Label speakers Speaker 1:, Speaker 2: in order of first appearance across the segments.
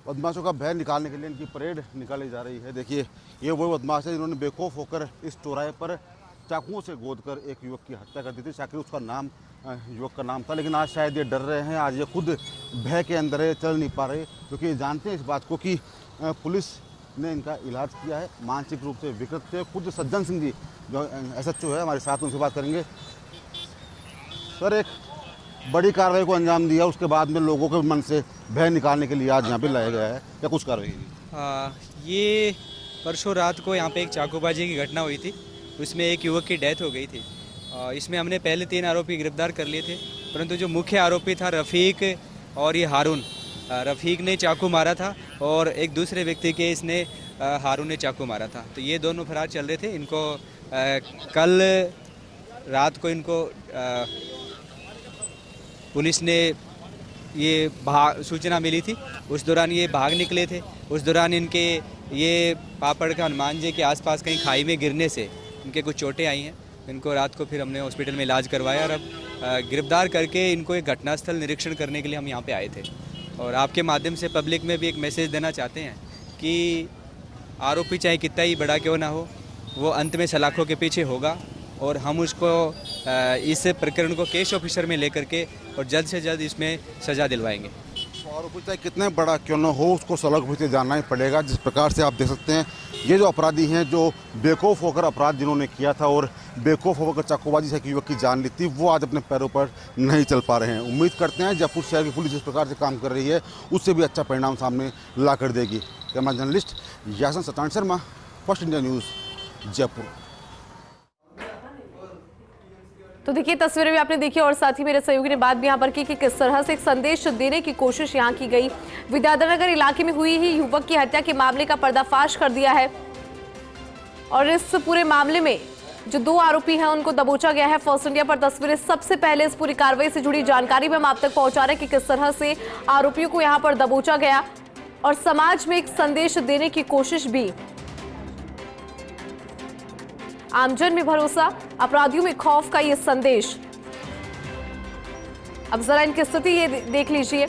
Speaker 1: बदमाशों का भय निकालने के लिए इनकी परेड निकाली जा रही है। देखिए, ये वो बदमाश है जिन्होंने बेखौफ होकर इस चौराहे पर चाकुओं से गोदकर एक युवक की हत्या कर दी थी। शाकिर उसका नाम, युवक का नाम था, लेकिन आज शायद ये डर रहे हैं। आज ये खुद भय के अंदर है, चल नहीं पा रहे, क्योंकि ये जानते हैं इस बात को कि पुलिस ने इनका इलाज किया है, मानसिक रूप से विकृत थे। खुद सज्जन सिंह जी जो SHO है हमारे साथ, उनसे बात करेंगे। सर, एक बड़ी कार्रवाई को अंजाम दिया, उसके बाद में लोगों के मन से भय निकालने के लिए आज यहाँ पे लाया गया है, क्या कुछ कार्रवाई की?
Speaker 2: ये परसों रात को यहाँ पे एक चाकूबाजी की घटना हुई थी, उसमें एक युवक की डेथ हो गई थी। इसमें हमने पहले 3 आरोपी गिरफ्तार कर लिए थे, परंतु जो मुख्य आरोपी था रफ़ीक और ये हारून, रफ़ीक ने चाकू मारा था और एक दूसरे व्यक्ति के इसने हारून ने चाकू मारा था। तो ये दोनों फरार चल रहे थे। इनको कल रात को इनको पुलिस ने ये सूचना मिली थी, उस दौरान ये भाग निकले थे। उस दौरान इनके ये पापड़ का हनुमान जी के आसपास कहीं खाई में गिरने से इनके कुछ चोटें आई हैं। इनको रात को फिर हमने हॉस्पिटल में इलाज करवाया और अब गिरफ्तार करके इनको एक घटनास्थल निरीक्षण करने के लिए हम यहाँ पे आए थे। और आपके माध्यम से पब्लिक में भी एक मैसेज देना चाहते हैं कि आरोपी चाहे कितना ही बड़ा क्यों ना हो, वो अंत में सलाखों के पीछे होगा और हम उसको इस प्रकरण को केस ऑफिसर में लेकर के और जल्द से जल्द इसमें सज़ा दिलवाएंगे।
Speaker 1: आरोपी चाहे कितने बड़ा क्यों न हो, उसको सलाख पीछे जाना ही पड़ेगा। जिस प्रकार से आप देख सकते हैं, ये जो अपराधी हैं, जो बेखौफ होकर अपराध जिन्होंने किया था और बेखौफ होकर चाकूबाजी से युवक की जान ली थी, वो आज अपने पैरों पर नहीं चल पा रहे हैं। उम्मीद करते हैं जयपुर शहर की पुलिस जिस प्रकार से काम कर रही है, उससे भी अच्छा परिणाम सामने ला कर देगी। Camera journalist Yasan Satan Sharma, first India news, Jaipur.
Speaker 3: तो देखिए, तस्वीरें भी आपने देखी और साथ ही मेरे सहयोगी ने बात भी यहाँ पर की कि किस तरह से एक संदेश देने की कोशिश यहाँ की गई। विद्याधर इलाके में हुई ही युवक की हत्या के मामले का पर्दाफाश कर दिया है और इस पूरे मामले में जो 2 आरोपी हैं उनको दबोचा गया है। फर्स्ट इंडिया पर तस्वीरें सबसे पहले इस पूरी कार्रवाई से जुड़ी जानकारी भी हम आप तक पहुंचा रहे हैं कि किस तरह से आरोपियों को यहाँ पर दबोचा गया और समाज में एक संदेश देने की कोशिश भी। आमजन में भरोसा, अपराधियों में खौफ का ये संदेश। अब जरा इनकी स्थिति ये देख लीजिए।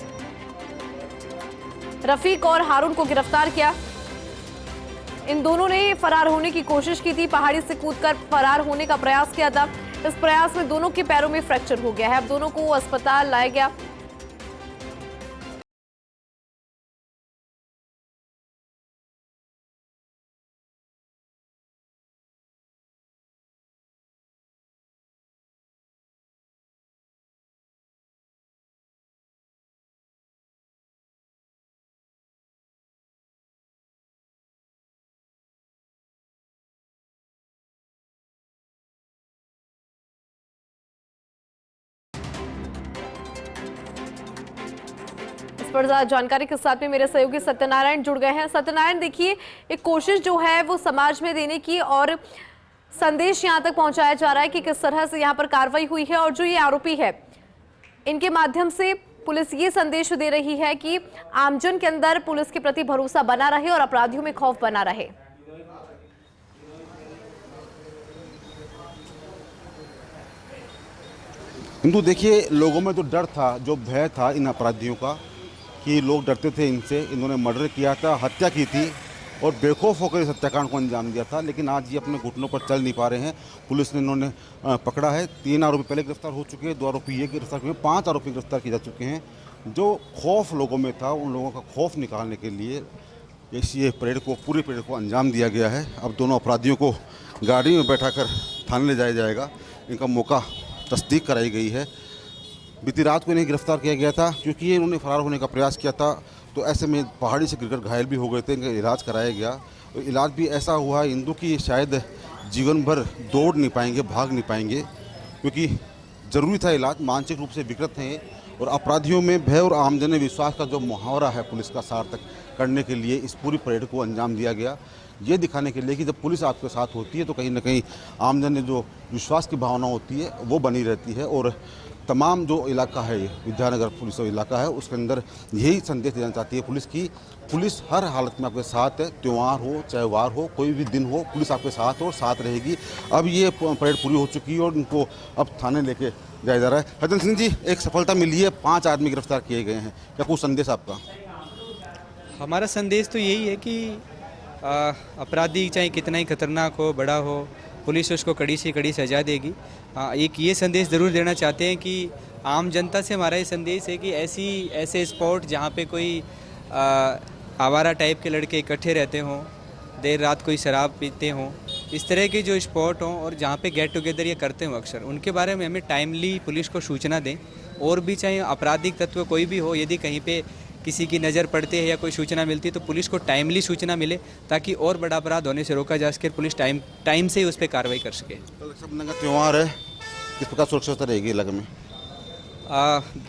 Speaker 3: रफीक और हारून को गिरफ्तार किया। इन दोनों ने फरार होने की कोशिश की थी, पहाड़ी से कूदकर फरार होने का प्रयास किया था। इस प्रयास में दोनों के पैरों में फ्रैक्चर हो गया है। अब दोनों को अस्पताल लाया गया। पर जानकारी के साथ में मेरे सहयोगी सत्यनारायण जुड़ गए हैं। सत्यनारायण, देखिए, एक कोशिश जो है वो समाज में देने की और संदेश यहां तक पहुंचाया जा रहा है कि किस तरह से यहां पर कार्रवाई हुई है और जो ये आरोपी है इनके माध्यम से पुलिस ये संदेश दे रही है कि आमजन के अंदर पुलिस के प्रति भरोसा बना रहे और अपराधियों में खौफ बना रहे।
Speaker 1: हिंदू, देखिए, लोगों में जो डर था, जो भय था इन अपराधियों का कि लोग डरते थे इनसे, इन्होंने मर्डर किया था, हत्या की थी और बेखौफ होकर इस हत्याकांड को अंजाम दिया था। लेकिन आज ये अपने घुटनों पर चल नहीं पा रहे हैं। पुलिस ने इन्होंने पकड़ा है। 3 आरोपी पहले गिरफ्तार हो चुके हैं, 2 आरोपी ये गिरफ्तार हुए, 5 आरोपी गिरफ्तार किए जा चुके हैं। जो खौफ लोगों में था, उन लोगों का खौफ निकालने के लिए ये परेड को, पूरी परेड को अंजाम दिया गया है। अब दोनों अपराधियों को गाड़ी में बैठाकर थाने ले जाया जाएगा। इनका मौका तस्दीक कराई गई है। बीती रात को इन्हें गिरफ्तार किया गया था क्योंकि ये इन्होंने फरार होने का प्रयास किया था, तो ऐसे में पहाड़ी से गिरकर घायल भी हो गए थे। इनका इलाज कराया गया। तो इलाज भी ऐसा हुआ हिंदू की शायद जीवन भर दौड़ नहीं पाएंगे, भाग नहीं पाएंगे, क्योंकि ज़रूरी था इलाज। मानसिक रूप से विकृत हैं और अपराधियों में भय और आमजन विश्वास का जो मुहावरा है पुलिस का सार्थक करने के लिए इस पूरी परेड को अंजाम दिया गया। ये दिखाने के लिए कि जब पुलिस आपके साथ होती है तो कहीं ना कहीं आमजन में जो विश्वास की भावना होती है वो बनी रहती है। और तमाम जो इलाका है, ये विद्यानगर पुलिस का इलाका है, उसके अंदर यही संदेश देना चाहती है पुलिस की पुलिस हर हालत में आपके साथ है। त्यौहार हो चाहे वार हो, कोई भी दिन हो, पुलिस आपके साथ हो और साथ रहेगी। अब ये परेड पूरी हो चुकी है और उनको अब थाने लेके जाया जा रहा है। सज्जन सिंह जी, एक सफलता मिली है, 5 आदमी गिरफ्तार किए गए हैं, क्या कुछ संदेश आपका?
Speaker 2: हमारा संदेश तो यही है कि अपराधी चाहे कितना ही खतरनाक हो, बड़ा हो, पुलिस उसको कड़ी से कड़ी सजा देगी। एक ये संदेश ज़रूर देना चाहते हैं कि आम जनता से हमारा ये संदेश है कि ऐसे स्पॉट जहाँ पे कोई आवारा टाइप के लड़के इकट्ठे रहते हों, देर रात कोई शराब पीते हों, इस तरह के जो स्पॉट हों और जहाँ पे गेट टुगेदर ये करते हों अक्सर, उनके बारे में हमें टाइमली पुलिस को सूचना दें। और भी चाहे आपराधिक तत्व कोई भी हो, यदि कहीं पे किसी की नज़र पड़ती है या कोई सूचना मिलती है तो पुलिस को टाइमली सूचना मिले, ताकि और बड़ा अपराध होने से रोका जा सके, पुलिस टाइम से ही उस पर कार्रवाई कर सके।
Speaker 1: रक्षाबंधन का त्यौहार है, किस प्रकार सुरक्षा रहेगी इलाके में?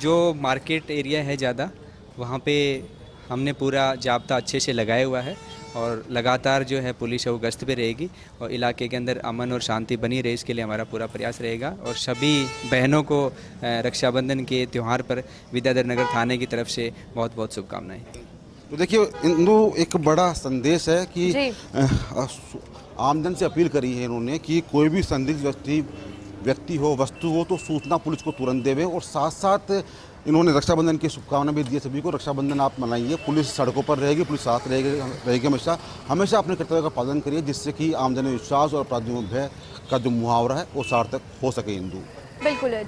Speaker 2: जो मार्केट एरिया है ज़्यादा, वहाँ पे हमने पूरा जाब्ता अच्छे से लगाया हुआ है और लगातार जो है पुलिस है वो गश्त पे रहेगी और इलाके के अंदर अमन और शांति बनी रहे, इसके लिए हमारा पूरा प्रयास रहेगा। और सभी बहनों को रक्षाबंधन के त्यौहार पर विद्याधर नगर थाने की तरफ से बहुत बहुत शुभकामनाएं।
Speaker 1: तो देखिए इंदु, एक बड़ा संदेश है कि आमजन से अपील करी है इन्होंने कि कोई भी संदिग्ध व्यक्ति हो, वस्तु हो तो सूचना पुलिस को तुरंत देवे। और साथ साथ इन्होंने रक्षाबंधन की शुभकामना भी दी है सभी को। रक्षाबंधन आप मनाइए, पुलिस सड़कों पर रहेगी, पुलिस साथ रहेगी हमेशा अपने कर्तव्य का पालन करिए, जिससे कि आमजन विश्वास और अपराधियों में भय का जो मुहावरा है वो सार्थक हो सके। इंदु,
Speaker 3: बिल्कुल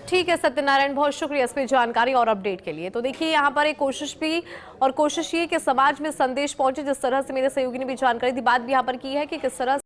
Speaker 3: ठीक है सत्यनारायण, बहुत शुक्रिया इस पे जानकारी और अपडेट के लिए। तो देखिए यहाँ पर एक कोशिश ये कि समाज में संदेश पहुंचे, जिस तरह से मेरे सहयोगी ने भी जानकारी दी, बात भी यहाँ पर की है कि किस तरह